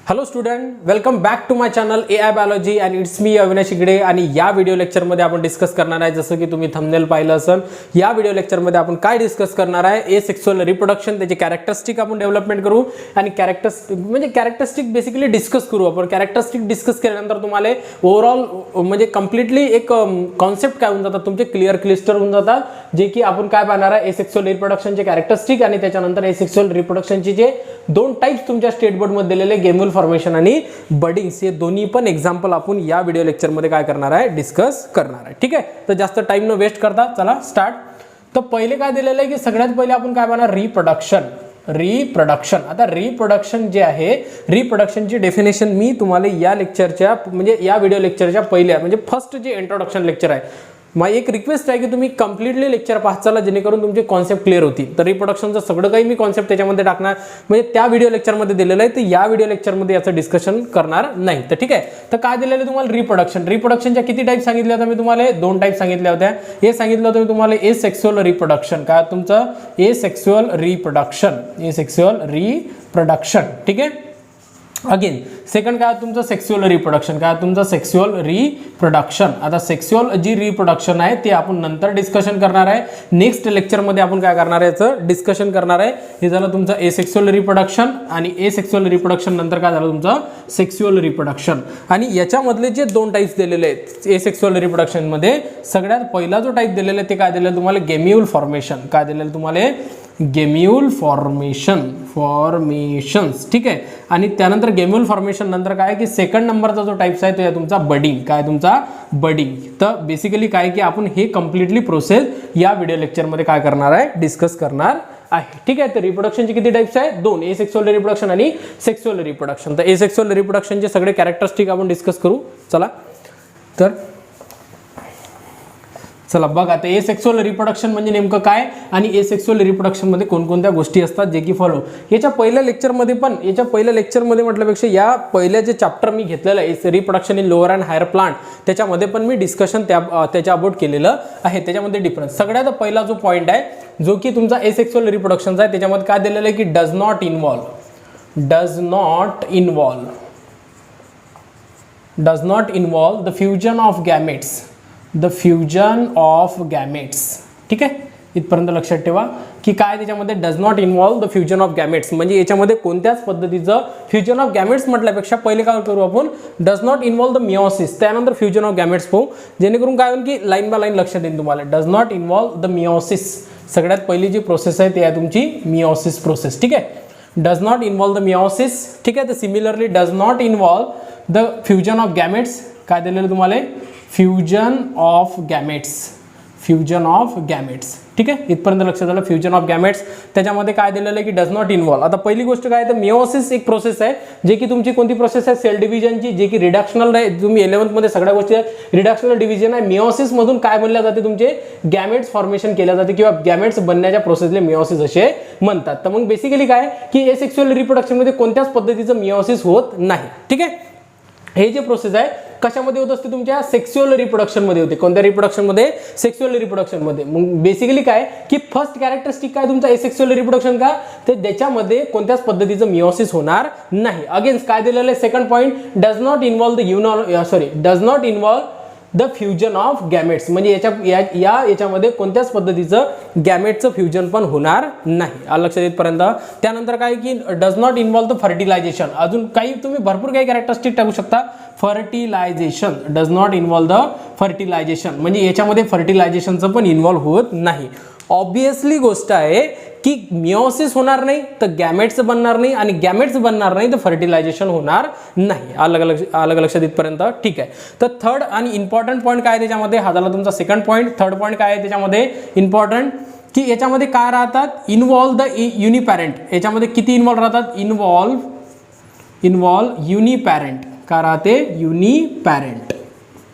Hello student, welcome back to my channel AI biology and it's me Avinash Shigde. आणि या video लेक्चरमध्ये आपण discuss करणार आहे, जसं की तुम्ही थंबनेल पाहिलं असेल, या व्हिडिओ लेक्चरमध्ये आपण काय डिस्कस करणार आहे, एसेक्सुअल रिप्रोडक्शन, त्याचे कॅरेक्टरिस्टिक आपण डेव्हलपमेंट करू आणि कॅरेक्टरिस्टिक बेसिकली डिस्कस करू आपण. कॅरेक्टरिस्टिक डिस्कस केल्यानंतर तुम्हाला ओव्हरऑल म्हणजे कम्प्लिटली एक कॉन्सेप्ट काय होऊन जातात, तुमचे क्लिस्टर होऊन जातात, जे की आपण काय पाहणार आहे, एसेक्सुअल रिप्रोडक्शनचे कॅरेक्टरिस्टिक आणि त्याच्यानंतर एसेक्सुअल रिप्रोडक्शनचे जे दोन टाइप्स तुमच्या स्टेट बोर्ड मध्ये दिलेले, गेम्युल फॉर्मेशन आणि बडिंग्स, हे दोन्ही पण एक्झाम्पल आपण या व्हिडिओ लेक्चर मध्ये काय करणार आहे, डिस्कस करणार आहे. ठीक आहे, तर जास्त टाइम न वेस्ट करता चला स्टार्ट. तर पहिले काय दिलेलं आहे की सगळ्यात पहिले आपण काय पाहणार, रिप्रोडक्शन. आता रिप्रोडक्शन जे आहे, रिप्रोडक्शनची डेफिनेशन मी तुम्हाला या लेक्चरच्या म्हणजे या व्हिडिओ लेक्चरच्या पहिल्या म्हणजे फर्स्ट जे इंट्रोडक्शन लेक्चर आहे, मग एक रिक्वेस्ट आहे की तुम्ही कम्प्लिटली लेक्चर पाहत चला, जेणेकरून तुमचे कॉन्सेप्ट क्लिअर होतील. तर रिप्रोडक्शनचं सगळं काही मी कॉन्सेप्ट त्याच्यामध्ये टाकणार, म्हणजे त्या व्हिडिओ लेक्चरमध्ये दिलेलं आहे, तर या व्हिडिओ लेक्चरमध्ये याचं डिस्कशन करणार नाही. तर ठीक आहे, तर काय दिलेलं आहे तुम्हाला, रिप्रोडक्शनच्या किती टाईप सांगितल्या होत्या मी तुम्हाला, दोन टाईप सांगितल्या होत्या. हे सांगितलं होतं मी तुम्हाला एसेक्सुअल रिप्रोडक्शन, काय तुमचं एसेक्सुअल रिप्रोडक्शन. ठीक आहे. अगेन सेकंड काय तुमचं सेक्सुअल रिप्रोडक्शन, काय तुमचं सेक्सुअल रिप्रोडक्शन. आता सेक्सुअल जी रिप्रोडक्शन आहे ते आपण नंतर डिस्कशन करणार आहे, नेक्स्ट लेक्चरमध्ये आपण काय करणार आहे, याचं डिस्कशन करणार आहे. हे झालं तुमचं एसेक्सुअल रिप्रोडक्शन आणि एसेक्सुअल रिप्रोडक्शन नंतर काय झालं तुमचं सेक्सुअल रिप्रोडक्शन. आणि याच्यामधले जे दोन टाइप्स दिलेले आहेत एसेक्सुअल रिप्रोडक्शन मध्ये, सगळ्यात पहिला जो टाइप दिलेला आहे ते काय दिलेलं तुम्हाला, गेम्युल फॉर्मेशन. काय दिलेलं तुम्हाला, गेम्युल फॉर्मेशन्स. ठीक आहे. आणि त्यानंतर गेम्युल फॉर्मेशन नंतर काय की सेकंड नंबरचा जो टाइप्स आहे तो आहे तुमचा बडिंग. काय तुमचा बडिंग. तर बेसिकली काय की आपण हे कम्प्लिटली प्रोसेस या व्हिडिओ लेक्चरमध्ये काय करणार आहे, डिस्कस करणार आहे. ठीक आहे. तर रिप्रोडक्शनचे किती टाइप्स आहेत, दोन, एसेक्सुअल रिप्रोडक्शन आणि सेक्सुअल रिप्रोडक्शन. तर एसेक्सुअल रिप्रोडक्शनचे सगळे कॅरेक्टरिस्टिक आपण डिस्कस करू. चला तर चला बघा, आता एसेक्सुअल रिप्रोडक्शन म्हणजे नेमकं काय आणि एसेक्सुअल रिप्रोडक्शन मध्ये कोणकोणत्या गोष्टी असतात जे की फॉलो. याच्या पहिल्या लेक्चरमध्ये म्हटल्यापेक्षा या पहिल्या जे चॅप्टर मी घेतलेलं आहे reproduction in lower and higher plant, त्याच्यामध्ये पण मी डिस्कशन त्याच्या अबाउट केलेलं आहे. त्याच्यामध्ये डिफरन्स सगळ्यात पहिला जो पॉईंट आहे जो की तुमचा एसेक्सुअल रिप्रोडक्शनचा आहे, त्याच्यामध्ये काय दिलेलं आहे की does not involve the fusion of gametes. ठीक आहे, इथपर्यंत लक्षात ठेवा की काय त्याच्यामध्ये does not involve the fusion of gametes, म्हणजे याच्यामध्ये कोणत्याच पद्धतीचं फ्युजन ऑफ गॅमेट्स म्हटल्यापेक्षा पहिले काय करू आपण, does not involve the meiosis, त्यानंतर फ्युजन ऑफ गॅमेट्स पाहू, जेणेकरून काय होईल की लाईन बाय लाईन लक्षात येईल तुम्हाला. Does not involve the meiosis, सगळ्यात पहिली जी प्रोसेस आहे ती आहे तुमची मिओसिस प्रोसेस. ठीक आहे, does not involve the meiosis. ठीक आहे. तर similarly does not involve the fusion of gametes, काय दिलेलं तुम्हाला, फ्युजन ऑफ गॅमेट्स. ठीक आहे, इथपर्यंत लक्षात आलं, फ्युजन ऑफ गॅमेट्स. त्याच्यामध्ये काय दिलेलं आहे की डज नॉट इन्व्हॉल्व. आता पहिली गोष्ट काय तर मिओसिस एक प्रोसेस आहे, जे की तुमची कोणती प्रोसेस आहे, सेल डिव्हिजनची, जे की रिडक्शनल आहे. तुम्ही 11th मध्ये सगळ्या गोष्टी रिडक्शनल डिव्हिजन आहे. मिओसिस मधून काय बनल्या जाते, तुमचे गॅमेट्स फॉर्मेशन केल्या जाते किंवा गॅमेट्स बनण्याच्या प्रोसेसला मिओसिस असे म्हणतात. तर मग बेसिकली काय की एसेक्सुअल रिप्रोडक्शन मध्ये कोणत्याच पद्धतीचं मिओसिस होत नाही. ठीक आहे. हे जे प्रोसेस आहे कशामध्ये होत असते, तुमच्या सेक्सुअल रिप्रोडक्शन मध्ये होते. कोणत्या रिप्रोडक्शन मध्ये, सेक्सुअल रिप्रोडक्शन मध्ये. मग बेसिकली काय की फर्स्ट कॅरेक्टरिस्टिक काय तुमचा एसेक्सुअल रिप्रोडक्शन का, तर त्याच्यामध्ये कोणत्याच पद्धतीचं मिओसिस होणार नाही. अगेन काय दिलेलं आहे, second point, does not involve the fusion of gametes, म्हणजे याच्यामध्ये कोणत्याच पद्धतीचं गॅमेटचं फ्युजन पण होणार नाही. लक्षात येतपर्यंत. त्यानंतर काय की does not involve the fertilization, अजून काही तुम्ही भरपूर काही कॅरेक्टरिस्टिक टाकू शकता. Fertilization, does not involve the fertilization, म्हणजे याच्यामध्ये फर्टिलायझेशनचं पण इन्व्हॉल्व होत नाही. ऑब्विसली गोष्ट आहे की मिओसिस होणार नाही तर गॅमेट्स बनणार नाही, आणि गॅमेट्स बनणार नाही तर फर्टिलायझेशन होणार नाही. अलग लक्षात इथपर्यंत. ठीक आहे. तर थर्ड आणि इम्पॉर्टंट पॉईंट काय त्याच्यामध्ये, हा झाला तुमचा सेकंड पॉईंट. थर्ड पॉईंट काय आहे त्याच्यामध्ये इम्पॉर्टंट, की याच्यामध्ये काय राहतात, इन्व्हॉल्व द युनिपॅरेंट. याच्यामध्ये किती इन्व्हॉल्व राहतात, इन्व्हॉल्व युनिपॅरेंट. काय राहते, युनिपॅरेंट.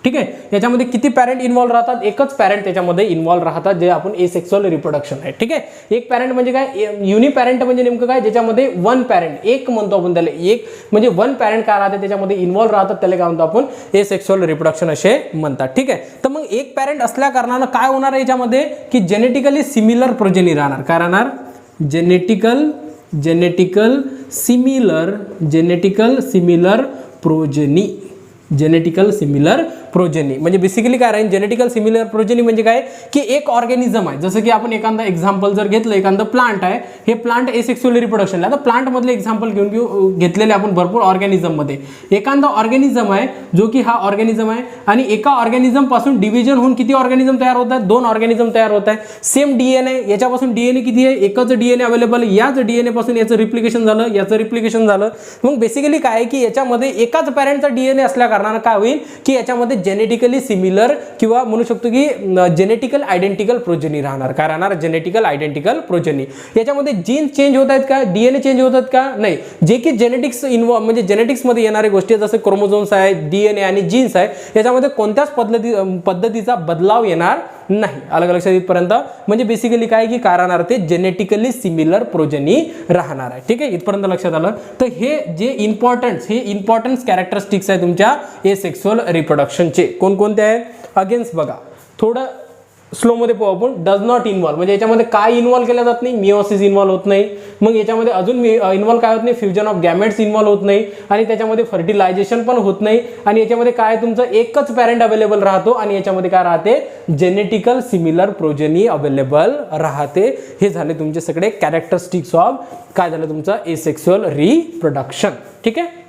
ठीक आहे. याच्यामध्ये किती पॅरेंट इन्व्हॉल्व राहतात, एकच पॅरेंट त्याच्यामध्ये इन्व्हॉल्व राहतात, जे आपण एसेक्सुअल रिप्रोडक्शन आहे. ठीक आहे. एक पॅरेंट म्हणजे काय, युनिपॅरेंट म्हणजे नेमकं काय, ज्याच्यामध्ये वन पॅरेंट, एक म्हणतो आपण त्याला, एक म्हणजे वन पॅरेंट काय राहते त्याच्यामध्ये इन्व्हॉल्व राहतात, त्याला काय म्हणतो आपण एसेक्सुअल रिप्रोडक्शन असे म्हणतात. ठीक आहे. तर मग एक पॅरेंट असल्या कारणानं काय होणार आहे याच्यामध्ये, की जेनेटिकली सिमिलर प्रोजेनी राहणार. काय राहणार, genetical genetical similar progeny. Genetical similar progeny म्हणजे बेसिकली काय राहील, जेनेटिकल सिमिलर प्रोजेनी म्हणजे काय की एक ऑर्गॅनिझम आहे, जसं की आपण एखादा एक्झाम्पल जर घेतलं, एखादं प्लांट आहे, हे प्लांट एसेक्सुअल रिप्रोडक्शन. आता प्लांट मधले एक्झाम्पल घेतलेले आपण भरपूर ऑर्गॅनिझम मध्ये. एखादा ऑर्गॅनिझम आहे जो की हा ऑर्गॅनिझम आहे आणि एका ऑर्गॅनिझम पासून डिव्हिजन होऊन किती ऑर्गॅनिझम तयार होतात, 2 ऑर्गॅनिझम तयार होत आहे. सेम डीएनए, याच्यापासून डीएनए किती आहे, एकच डीएनए अवेलेबल. याच डीएनए पासून याचं रिप्लिकेशन झालं, याचं रिप्लिकेशन झालं. मग बेसिकली काय आहे की याच्यामध्ये एकाच पॅरेंटचा डीएनए असल्या कारणानं काय होईल की याच्यामध्ये जेनेटिकली सिमिलर किंवा म्हणू शकतो की जेनेटिकल आयडेंटिकल प्रोजेनी राहणार. काय राहणार, जेनेटिकल आयडेंटिकल प्रोजेनी. याच्यामध्ये जीन चेंज होत आहेत का, डीएनए चेंज होत आहेत का, नाही. जे की जेनेटिक्स म्हणजे जेनेटिक्स मध्ये येणारे गोष्टी जसे क्रोमोझोम्स आहे, डीएनए आणि जीन्स आहे, याच्यामध्ये कोणत्याच पद्धतीचा बदलाव येणार नाही. अलग लक्षात इथपर्यंत. म्हणजे बेसिकली काय की काय राहणार, ते जेनेटिकली सिमिलर प्रोजेनी राहणार आहे. ठीक आहे, इथपर्यंत लक्षात आलं. तर हे जे इम्पॉर्टन्स कॅरेक्टरिस्टिक्स आहे तुमच्या एसेक्सुअल रिप्रोडक्शनचे कोणकोणते आहेत. अगेन्स्ट बघा, थोडं स्लो मध्ये पाहू आपण. डज नॉट इन्व्हॉल्व म्हणजे याच्यामध्ये काय इन्व्हॉल्व केलं जात नाही, मिओसिस इन्व्हॉल्व होत नाही. मग याच्यामध्ये अजून इन्व्हॉल्व काय होत नाही, फ्युजन ऑफ गॅमेट्स इन्व्हॉल्व होत नाही आणि त्याच्यामध्ये फर्टिलायझेशन पण होत नाही. आणि याच्यामध्ये काय तुमचं एकच पॅरेंट अवेलेबल राहतो आणि याच्यामध्ये काय राहते, जेनेटिकल सिमिलर प्रोजेनी अवेलेबल राहते. हे झाले तुमचे सगळे कॅरेक्टरिस्टिक्स ऑफ काय झालं तुमचं एसेक्सुअल रिप्रोडक्शन. ठीक आहे,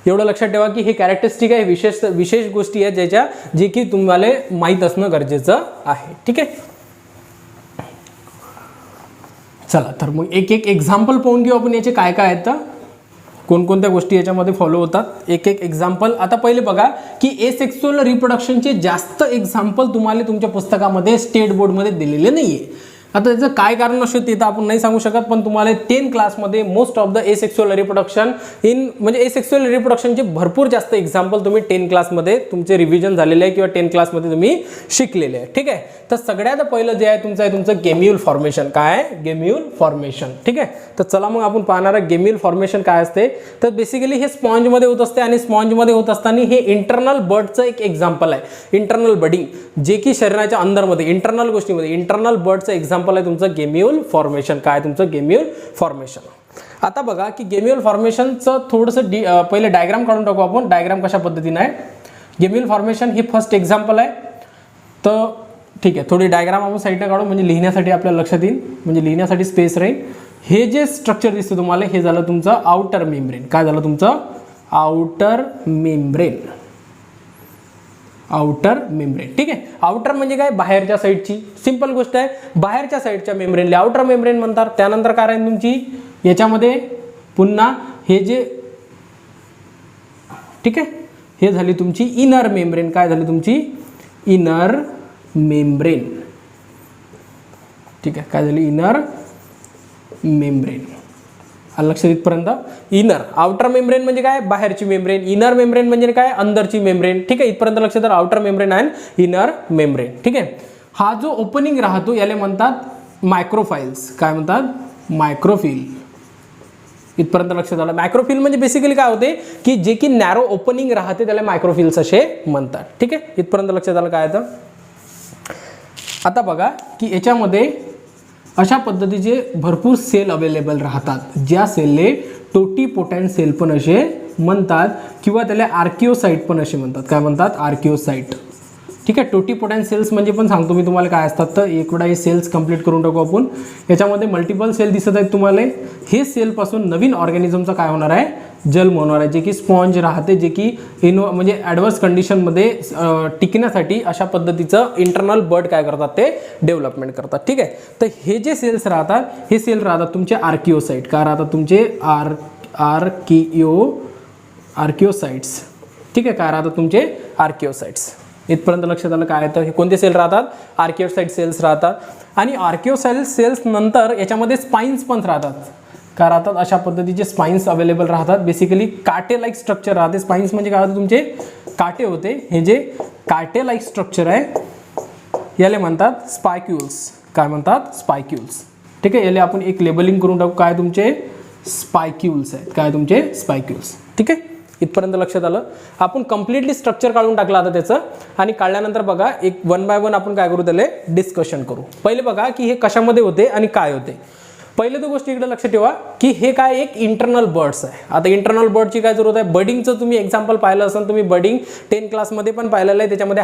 एवढं लक्षात ठेवा की हे कॅरेक्टरिस्टिक आहे, विशेष गोष्टी आहेत ज्याच्या जे की तुम्हाला माहीत असणं गरजेचं आहे. ठीक आहे, चला तर मग एक एक्झाम्पल पाहून घेऊ आपण. याचे काय काय आहेत, कोणकोणत्या गोष्टी याच्यामध्ये फॉलो होतात, एक एक्झाम्पल. आता पहिले बघा की एसेक्सुअल रिप्रोडक्शनचे जास्त एक्झाम्पल तुम्हाला तुमच्या पुस्तकामध्ये स्टेट बोर्डमध्ये दिलेले नाहीये. आता त्याचं काय कारण असतं ते तर आपण नाही सांगू शकत, पण तुम्हाला 10 क्लासमध्ये most of the asexual reproduction म्हणजे एसेक्सुअल रिप्रोडक्शनचे भरपूर जास्त एक्झाम्पल तुम्ही 10 क्लासमध्ये तुमचे रिव्हिजन झालेले आहे किंवा 10 क्लासमध्ये तुम्ही शिकलेले आहे. ठीक आहे, तर सगळ्यात पहिलं जे आहे तुमचं गेम्यूल फॉर्मेशन. काय आहे, गेम्यूल फॉर्मेशन. ठीक आहे, तर चला मग आपण पाहणार आहे गेम्यूल फॉर्मेशन काय असते. तर बेसिकली हे स्पॉन्जमध्ये होत असते आणि स्पॉन्जमध्ये होत असताना हे इंटरनल बर्डचं एक एक्झाम्पल आहे. इंटरनल बडिंग जे की शरीराच्या अंदरमध्ये इंटरनल गोष्टीमध्ये इंटरनल बर्डचं एक्झाम्पल आहे तुमचं गेम्यूल फॉर्मेशन. काय तुमचं गेम्यूल फॉर्मेशन. आता बघा की गेम्यूल फॉर्मेशनचं थोडंसं पहिले डायग्राम काढून टाकू आपण. डायग्राम कशा पद्धतीने आहे, गेम्यूल फॉर्मेशन हे फर्स्ट एक्झाम्पल आहे. तर ठीक आहे, थोडी डायग्राम आपण साईडने काढू म्हणजे लिहिण्यासाठी आपल्याला लक्षात येईल, म्हणजे लिहिण्यासाठी स्पेस राहील. हे जे स्ट्रक्चर दिसतं तुम्हाला हे झालं तुमचं आउटर मेम्ब्रेन. काय झालं तुमचं आउटर मेम्ब्रेन. Outer membrane. ठीक आहे, आउटर म्हणजे काय, बाहेरच्या साईडची. सिंपल गोष्ट आहे, बाहेरच्या साईडच्या मेम्ब्रेनला आउटर मेम्ब्रेन म्हणतात. त्यानंतर काय राहील तुमची याच्यामध्ये पुन्हा हे जे, ठीक आहे, हे झाली तुमची इनर मेम्ब्रेन. काय झाली तुमची इनर मेम्ब्रेन. ठीक आहे, काय झाली इनर मेम्ब्रेन. लक्षात इथपर्यंत. इनर आउटर मेम्ब्रेन म्हणजे काय, बाहेरची मेम्ब्रेन. इनर मेम्ब्रेन म्हणजे काय, अंदरची मेम्ब्रेन. ठीक आहे, इथपर्यंत लक्षात आलं. Outer membrane and inner membrane. ठीक आहे, हा जो ओपनिंग राहतो याला म्हणतात मायक्रोफाइल्स. काय म्हणतात, मायक्रोफिल. इथपर्यंत लक्षात आलं. मायक्रोफिल म्हणजे बेसिकली काय होते की जे की नॅरो ओपनिंग राहते त्याला मायक्रोफिल्स असे म्हणतात. ठीक आहे, इथपर्यंत लक्षात आलं काय तर. आता बघा की याच्यामध्ये अशा पद्धतीचे भरपूर सेल अवेलेबल राहतात, ज्या सेलले टोटीपोटेंट सेल पण असे म्हणतात किंवा त्याला आर्किओसाइट पण असे म्हणतात. काय म्हणतात, आर्किओसाइट. ठीक आहे, टोटीपोटेंट सेल्स म्हणजे पण सांगतो मी तुम्हाला काय असतात. तर एक वेळा हे सेल्स कंप्लीट करून टाकू आपण. याच्यामध्ये मल्टिपल सेल दिसत आहेत तुम्हाला. हे सेलपासून नवीन ऑर्गॅनिझमचा काय होणार आहे, जन्म होणार आहे, जे की स्पॉन्ज राहते, जे की म्हणजे ॲडव्हर्स कंडिशनमध्ये टिकण्यासाठी अशा पद्धतीचं इंटरनल बर्ड काय करतात ते डेव्हलपमेंट करतात. ठीक आहे, तर हे जे सेल्स राहतात हे सेल राहतात तुमचे आर्किओसाइट. काय राहतात तुमचे आर्किओसाइट्स. ठीक आहे, काय राहतात तुमचे आर्किओसाइट्स. इथपर्यंत लक्षात आलं काय तर. हे कोणते सेल राहतात, आर्किओसाइट सेल्स राहतात. आणि आर्किओसाइट सेल्स नंतर याच्यामध्ये स्पाइन्स पण राहतात. काय राहतात, अशा पद्धतीचे स्पाइन्स अवेलेबल राहतात. बेसिकली काटे लाईक स्ट्रक्चर राहते. स्पाइन्स म्हणजे काय होतं, तुमचे काटे होते. हे जे काटे लाईक स्ट्रक्चर आहे याला म्हणतात स्पायक्युल्स. काय म्हणतात, स्पायक्युल्स. ठीक आहे, याला आपण एक लेबलिंग करून टाकू. काय तुमचे स्पायक्युल्स आहेत. काय तुमचे स्पायक्युल्स. ठीक आहे, इथपर्यंत लक्षात आलं. आपण कम्प्लिटली स्ट्रक्चर काढून टाकलं आता त्याचं. आणि काढल्यानंतर बघा एक 1 बाय 1 आपण काय करू, त्याला डिस्कशन करू. पहिले बघा की हे कशामध्ये होते आणि काय होते. पहिले तर गोष्ट इकडे लक्षात ठेवा की हे काय एक इंटरनल बर्ड्स आहे. आता इंटरनल बर्डची काय जरूरत आहे, बडिंगचं तुम्ही एक्झाम्पल पाहिलं असेल, तुम्ही बडिंग 10 क्लासमध्ये पण पाहिलेलं आहे. त्याच्यामध्ये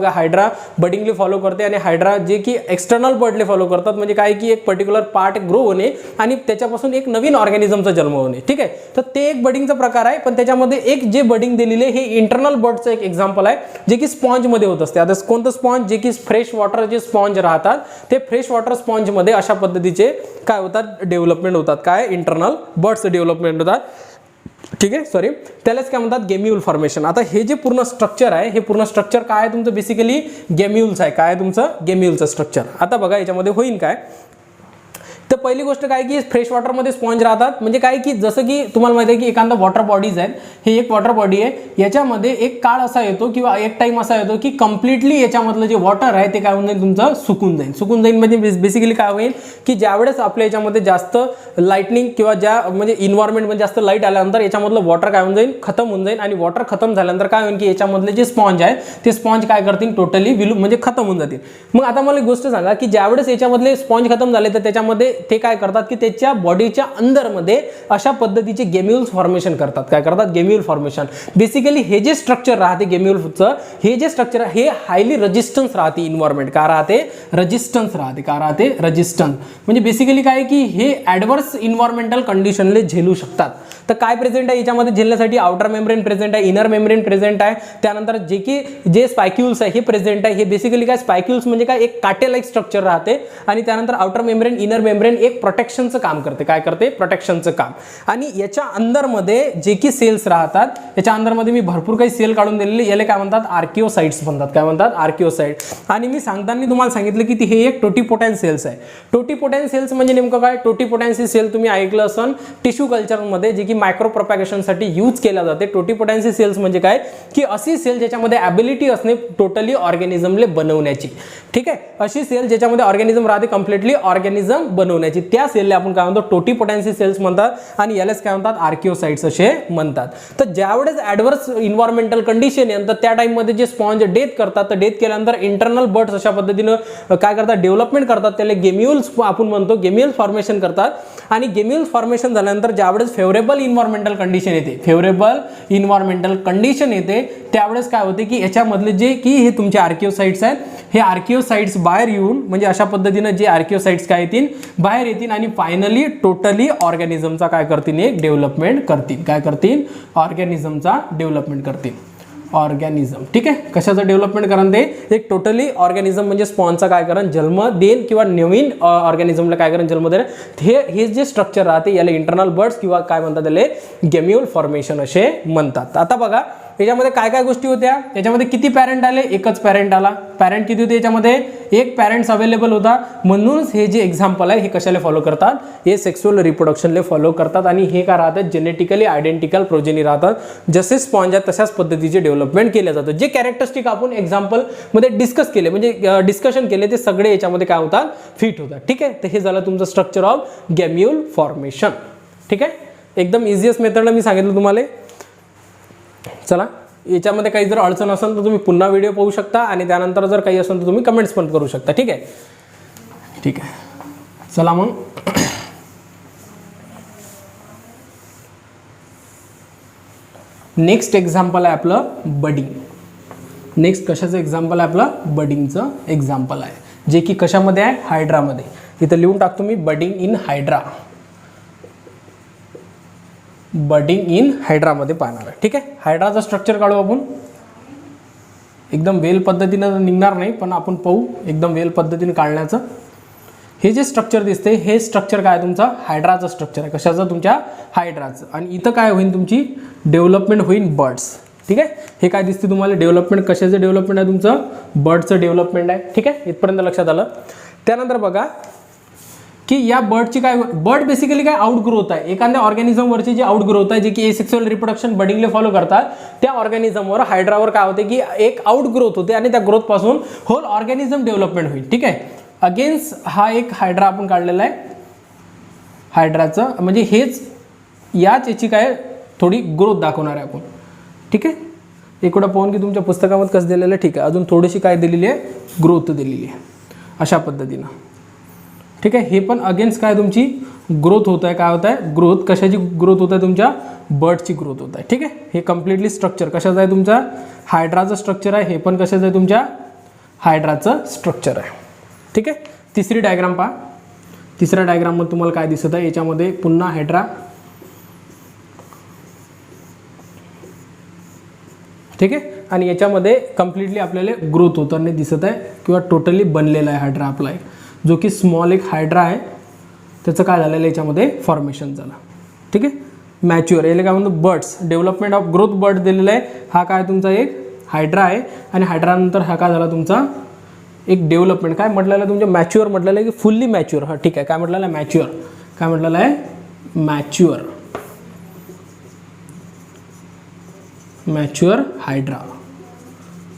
हायड्रा बडिंगले फॉलो करते आणि हायड्रा जे की एक्सटर्नल बर्डले फॉलो करतात. म्हणजे काय की एक पर्टिक्युलर पार्ट ग्रो होणे आणि त्याच्यापासून एक नवीन ऑर्गॅनिझमचा जन्म होणे. ठीक आहे, तर ते एक बडिंगचा प्रकार आहे. पण त्याच्यामध्ये एक जे बडिंग दिलेले हे इंटरनल बर्डचं एक एक्झाम्पल आहे जे की स्पॉन्जमध्ये होत असते. आता कोणतं स्पॉन्ज, जे की फ्रेश वॉटर जे स्पॉन्ज राहतात ते फ्रेश वॉटर स्पॉन्जमध्ये अशा पद्धतीचे काय होतात, डेव्हलपमेंट होतात. काय इंटरनल बर्ड्स डेव्हलपमेंट होतात. ठीक आहे, सॉरी, त्यालाच काय म्हणतात, गेम्यूल फॉर्मेशन. आता हे जे पूर्ण स्ट्रक्चर आहे, हे पूर्ण स्ट्रक्चर काय आहे तुमचं, बेसिकली गेम्यूल्स आहे. काय तुमचं गेम्यूलचं स्ट्रक्चर. आता बघा याच्यामध्ये होईल काय, तर पहिली गोष्ट काय की फ्रेश वॉटरमध्ये स्पॉन्ज राहतात. म्हणजे काय की जसं की तुम्हाला माहिती आहे की एखादा वॉटर बॉडीज आहेत, हे एक वॉटर बॉडी आहे. याच्यामध्ये एक काळ असा येतो किंवा एक टाइम असा येतो की कम्प्लिटली याच्यामधलं जे वॉटर आहे ते काय होऊन जाईल, तुमचं सुकून जाईल. म्हणजे बेसिकली काय होईल की ज्यावेळेस आपल्या याच्यामध्ये जास्त लाईटनिंग किंवा ज्या म्हणजे इन्व्हायरमेंटमध्ये जास्त लाईट आल्यानंतर याच्यामधलं वॉटर काय होऊन जाईल, खतम होऊन जाईल. आणि वॉटर खतम झाल्यानंतर काय होईल की याच्यामधले जे स्पॉन्ज आहे ते स्पॉन्ज काय करतील, टोटली म्हणजे खतम होऊन जातील. मग आता मला एक गोष्ट सांगा की ज्यावेळेस याच्यामधले स्पॉन्ज खतम झाले तर त्याच्यामध्ये ते काय करतात की त्याच्या बॉडीच्या अंदरमध्ये अशा पद्धतीचे गेम्यूल्स फॉर्मेशन करतात. काय करतात, गेम्यूल फॉर्मेशन. बेसिकली हे जे स्ट्रक्चर राहते गेम्यूलचं, हे जे स्ट्रक्चर आहे हे हायली रेजिस्टन्स राहते इन्व्हायरमेंट. का राहते, रेजिस्टन्स राहते. का राहते, रेजिस्टन्स. म्हणजे बेसिकली काय की हे ॲडव्हर्स इन्व्हायरमेंटल कंडिशनले झेलू शकतात. तर काय प्रेझेंट आहे याच्यामध्ये झेलण्यासाठी, आउटर मेम्ब्रेन प्रेझेंट आहे, इनर मेम्ब्रेन प्रेझेंट आहे. त्यानंतर जे स्पायक्युल्स आहे हे प्रेझेंट आहे. हे बेसिकली काय, स्पायक्युल्स म्हणजे काय, एक काटेलाइक स्ट्रक्चर राहते. आणि त्यानंतर आउटर मेम्ब्रेन, इनर मेम्ब्रेन एक प्रोटेक्शनचं काम करते. काय करते, प्रोटेक्शनचं काम. आणि याच्या अंदरमध्ये जे की सेल्स राहतात, याच्या अंदरमध्ये मी भरपूर काही सेल काढून दिलेले, याला काय म्हणतात, आर्किओसाइट्स म्हणतात. काय म्हणतात, आर्किओसाइट. आणि मी सांगताना तुम्हाला सांगितलं की हे एक टोटिपोटेंट सेल्स आहे. टोटिपोटेंट सेल्स म्हणजे नेमकं काय, टोटिपोटेंसी सेल तुम्ही ऐकलं असन टिश्यू कल्चरमध्ये, जे की मायक्रो प्रोपॅगेशनसाठी यूज केला जाते. टोटिपोटेंसी सेल्स म्हणजे काय की अशी सेल ज्याच्यामध्ये ॲबिलिटी असणे टोटली ऑर्गॅनिझमले बनवण्याची. ठीक आहे, अशी सेल ज्याच्यामध्ये ऑर्गॅनिझम राहते कम्प्लिटली ऑर्गॅनिझम बनवण्याची, त्या सेलला आपण काय म्हणतो, टोटिपोटेंसी सेल्स म्हणतात. आणि यालाच काय म्हणतात, आर्किओसाइट्स असे म्हणतात. तर ज्यावेळेस ॲडव्हर्स इन्व्हायरमेंटल कंडिशन आहे तर त्या टाइममध्ये जे स्पॉन्ज डेथ करतात, तर डेथ केल्यानंतर इंटरनल बर्ड्स अशा पद्धतीनं काय करतात, डेव्हलपमेंट करतात. त्याला गेम्यूल्स आपण म्हणतो, गेम्यूल्स फॉर्मेशन करतात. आणि गेम्यूल्स फॉर्मेशन झाल्यानंतर ज्यावेळेस फेवरेबल इन्व्हायरमेंटल कंडिशन येते, फेवरेबल इन्व्हायरमेंटल कंडिशन येते, त्यावेळेस काय होते की याच्यामधले जे की हे तुमचे आर्किओसाइट्स आहेत, हे आर्किओसाइट्स बाहेर येऊन म्हणजे अशा पद्धतीनं जे आर्किओसाइट्स काय येतील, बाहेर येतील आणि फायनली टोटली ऑर्गॅनिझमचा काय करतील, एक डेव्हलपमेंट करतील. काय करतील, ऑर्गॅनिझमचा डेव्हलपमेंट करतील. ऑर्गॅनिझम. ठीक आहे, कशाचं डेव्हलपमेंट करण, ते एक टोटली ऑर्गॅनिझम म्हणजे स्पॉनचा काय करण, जन्म देईल किंवा नवीन ऑर्गॅनिझमला काय करण, जन्म देईल. हे जे स्ट्रक्चर राहते याला इंटरनल बर्ड्स किंवा काय म्हणतात, त्याला गेम्यूल फॉर्मेशन असे म्हणतात. आता बघा याच्यामध्ये काय काय गोष्टी होत्या, याच्यामध्ये किती पॅरेंट आले, एकच पॅरेंट आला. पॅरेंट किती होते याच्यामध्ये, एक पॅरेंट्स अवेलेबल होता. म्हणूनच हे जे एक्झाम्पल आहे हे कशाला फॉलो करतात, हे सेक्सुअल रिप्रोडक्शनला फॉलो करतात. आणि हे काय राहतात, जेनेटिकली आयडेंटिकल प्रोजेनी राहतात. जसे स्पॉन्ज आहेत तशाच पद्धतीचे डेव्हलपमेंट केले जातं. जे कॅरेक्टरिस्टिक आपण एक्झाम्पल मध्ये डिस्कस केले, म्हणजे डिस्कशन केले, ते सगळे याच्यामध्ये काय होतात, फिट होतात. ठीक आहे, तर हे झालं तुमचं स्ट्रक्चर ऑफ गेम्यूल फॉर्मेशन. ठीक आहे, एकदम इझिएस्ट मेथडला मी सांगितलं तुम्हाला. चला, याच्यामध्ये काही जर अडचण असेल तर तुम्ही पुन्हा व्हिडिओ पाहू शकता आणि त्यानंतर जर काही असेल तर तुम्ही कमेंट्स पण करू शकता. ठीक आहे, ठीक आहे. चला मग नेक्स्ट एक्झाम्पल आहे आपलं बडिंग. नेक्स्ट कशाचं एक्झाम्पल आहे आपलं, बडिंगचं एक्झाम्पल आहे, जे की कशामध्ये आहे, हायड्रामध्ये. इथं लिहून टाकतो मी, budding in hydra. Budding in हायड्रामध्ये पाहणार आहे. ठीक आहे, हायड्राचं स्ट्रक्चर काढू आपण. एकदम वेल पद्धतीनं निघणार नाही पण आपण पाहू एकदम वेल पद्धतीने काढण्याचं. हे जे स्ट्रक्चर दिसते हे स्ट्रक्चर काय तुमचं, हायड्राचं स्ट्रक्चर आहे. कशाचं, तुमच्या हायड्राचं. आणि इथं काय होईल, तुमची डेव्हलपमेंट होईल बर्ड्स. ठीक आहे, हे काय दिसते तुम्हाला, डेव्हलपमेंट कशाचं डेव्हलपमेंट आहे, तुमचं बर्डचं डेव्हलपमेंट आहे. ठीक आहे, इथपर्यंत लक्षात आलं. त्यानंतर बघा की या बर्डची काय, बर्ड बेसिकली काय आउटग्रोथ आहे. एखाद्या ऑर्गॅनिझमवरची जी आउटग्रोथ आहे, जे की एसेक्सुअल रिप्रोडक्शन बडिंगले फॉलो करतात, त्या ऑर्गॅनिझमवर हायड्रावर काय होते की एक आउटग्रोथ होते आणि त्या ग्रोथपासून होल ऑर्गॅनिझम डेव्हलपमेंट होईल. ठीक आहे, अगेन्स्ट हा एक हायड्रा आपण काढलेला आहे. हायड्राचं म्हणजे हेच याच याची काय थोडी ग्रोथ दाखवणार आहे आपण. ठीक आहे, इकडं पाहून की तुमच्या पुस्तकामध्ये कसं दिलेलं आहे. ठीक आहे, अजून थोडीशी काय दिलेली आहे, ग्रोथ दिलेली आहे अशा पद्धतीनं. ठीक आहे. हे पण अगेन्स्ट काय तुमची ग्रोथ होत आहे, काय होत आहे ग्रोथ, कशाची ग्रोथ होत आहे तुमच्या बर्डची ग्रोथ होत आहे. ठीक आहे. हे कम्प्लिटली स्ट्रक्चर कशाचं आहे तुमचा हायड्राचं स्ट्रक्चर आहे, हे पण कशाचं आहे तुमच्या हायड्राचं स्ट्रक्चर आहे. ठीक आहे. तिसरी डायग्राम पहा. तिसऱ्या डायग्राममध्ये तुम्हाला काय दिसत आहे, याच्यामध्ये पुन्हा हायड्रा. ठीक आहे. आणि याच्यामध्ये कम्प्लिटली आपल्याला ग्रोथ होताना दिसत आहे किंवा टोटली बनलेला आहे हायड्रा आपला एक, जो की स्मॉल एक हायड्रा आहे, त्याचं काय झालेलं आहे याच्यामध्ये फॉर्मेशन झालं. ठीक आहे. मॅच्युअर याला काय म्हणतो birds, development of growth bird दिलेला आहे. हा काय तुमचा एक हायड्रा आहे आणि हायड्रानंतर हा काय झाला तुमचा एक डेव्हलपमेंट, काय म्हटलेलं आहे तुमच्या मॅच्युअर म्हटलेलं आहे की फुल्ली मॅच्युअर. हा ठीक आहे. काय म्हटलेलं आहे मॅच्युअर, काय म्हटलेलं आहे mature, mature hydra,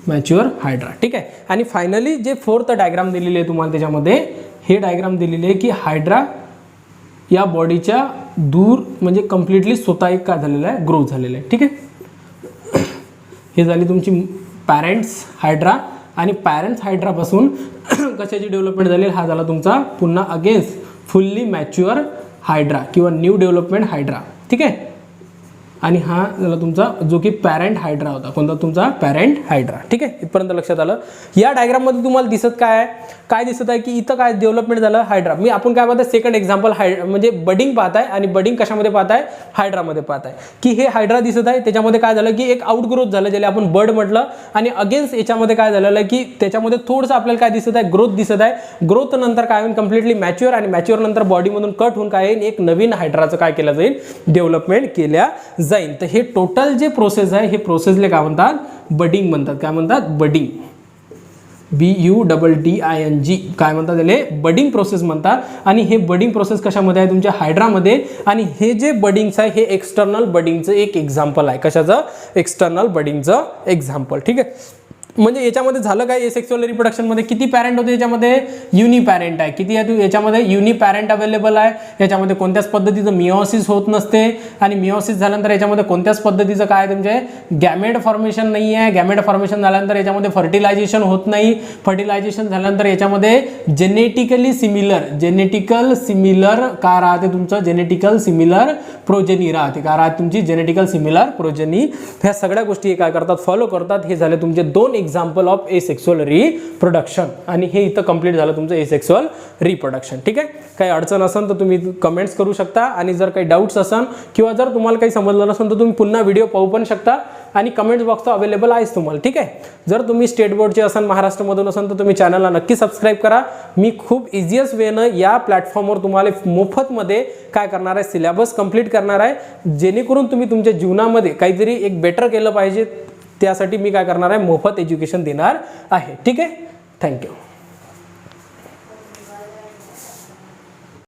mature hydra. ठीक आहे. आणि फायनली जे फोर्थ डायग्राम दिलेली आहे तुम्हाला त्याच्यामध्ये, हे डायग्राम दिलेली आहे की हायड्रा या बॉडीच्या दूर म्हणजे कम्प्लिटली स्वतः एक काय झालेलं आहे ग्रो झालेलं आहे. ठीक आहे. हे झाली तुमची पॅरेंट्स हायड्रा आणि पॅरेंट्स हायड्रापासून कशाची डेव्हलपमेंट झाली, हा झाला तुमचा पुन्हा अगेन्स्ट फुल्ली मॅच्युअर हायड्रा किंवा न्यू डेव्हलपमेंट हायड्रा. ठीक आहे. आणि हा झाला तुमचा जो की पॅरेंट हायड्रा होता, कोणता तुमचा पॅरेंट हायड्रा. ठीक आहे. इथपर्यंत लक्षात आलं. या डायग्राममध्ये तुम्हाला दिसत काय दिसत आहे की इथं काय डेव्हलपमेंट झालं हायड्रा. मी आपण काय पाहताय सेकंड एक्झाम्पल म्हणजे बडिंग पाहताय आणि बडिंग कशामध्ये पाहताय हायड्रामध्ये पाहताय की हे हायड्रा दिसत आहे, त्याच्यामध्ये काय झालं की एक आउटग्रोथ झालं ज्याला आपण बर्ड म्हटलं, आणि अगेन्स्ट याच्यामध्ये काय झालेलं आहे की त्याच्यामध्ये थोडंसं आपल्याला काय दिसत आहे ग्रोथ दिसत आहे. ग्रोथ नंतर काय होईल कम्प्लिटली मॅच्युअर, आणि मॅच्युअर नंतर बॉडीमधून कट होऊन काय येईल एक नवीन हायड्राचं काय केलं जाईल डेव्हलपमेंट केल्या जाईल. तर हे टोटल जे प्रोसेस आहे हे प्रोसेसला काय म्हणतात बडिंग म्हणतात. काय म्हणतात बडिंग, BUDDING काय म्हणतात त्याला बडिंग प्रोसेस म्हणतात. आणि हे बडिंग प्रोसेस कशामध्ये आहे तुमच्या हायड्रामध्ये, आणि हे जे बडिंग्स आहे हे एक्सटर्नल बडिंगचं एक एक्झाम्पल आहे. कशाचं एक्सटर्नल बडिंगचं एक्झाम्पल. ठीक आहे. म्हणजे याच्यामध्ये झालं काय एसेक्सुअल रिप्रोडक्शनमध्ये किती पॅरेंट होते याच्यामध्ये युनी पॅरेंट आहे. किती आहे याच्यामध्ये युनी पॅरेंट अवेलेबल आहे. याच्यामध्ये कोणत्याच पद्धतीचं मिओसिस होत नसते, आणि मिओसिस झाल्यानंतर याच्यामध्ये कोणत्याच पद्धतीचं काय तुमचे गॅमेट फॉर्मेशन नाही आहे. गॅमेट फॉर्मेशन झाल्यानंतर याच्यामध्ये फर्टिलायझेशन होत नाही. फर्टिलायझेशन झाल्यानंतर याच्यामध्ये जेनेटिकल सिमिलर काय राहते तुमचं जेनेटिकल सिमिलर प्रोजेनी राहते. काय राहते तुमची जेनेटिकल सिमिलर प्रोजेनी. ह्या सगळ्या गोष्टी काय करतात फॉलो करतात. हे झाले तुमचे दोन एक्झाम्पल ऑफ एसेक्सुअल रिप्रोडक्शन, आणि हे इथं कंप्लीट झालं तुमचं एसेक्सुअल रिप्रोडक्शन. ठीक आहे. काही अडचण असेल तर तुम्ही कमेंट्स करू शकता, आणि जर काही डाऊट्स असेल किंवा जर तुम्हाला काही समजलं नसेल तर तुम्ही पुन्हा व्हिडिओ पाहू पण शकता, आणि कमेंट्स बॉक्स तर अवेलेबल आहेच तुम्हाला. ठीक आहे. जर तुम्ही स्टेट बोर्डचे असाल महाराष्ट्रामधून असाल तर तुम्ही चॅनलला नक्की सबस्क्राईब करा. मी खूप इझिएस्ट वेनं या प्लॅटफॉर्मवर तुम्हाला मोफतमध्ये काय करणार आहे सिलेबस कंप्लीट करणार आहे, जेणेकरून तुम्ही तुमच्या जीवनामध्ये काहीतरी एक बेटर केलं पाहिजे, त्यासाठी मी काय करणार आहे मोफत एज्युकेशन देणार आहे. ठीक आहे. थँक्यू.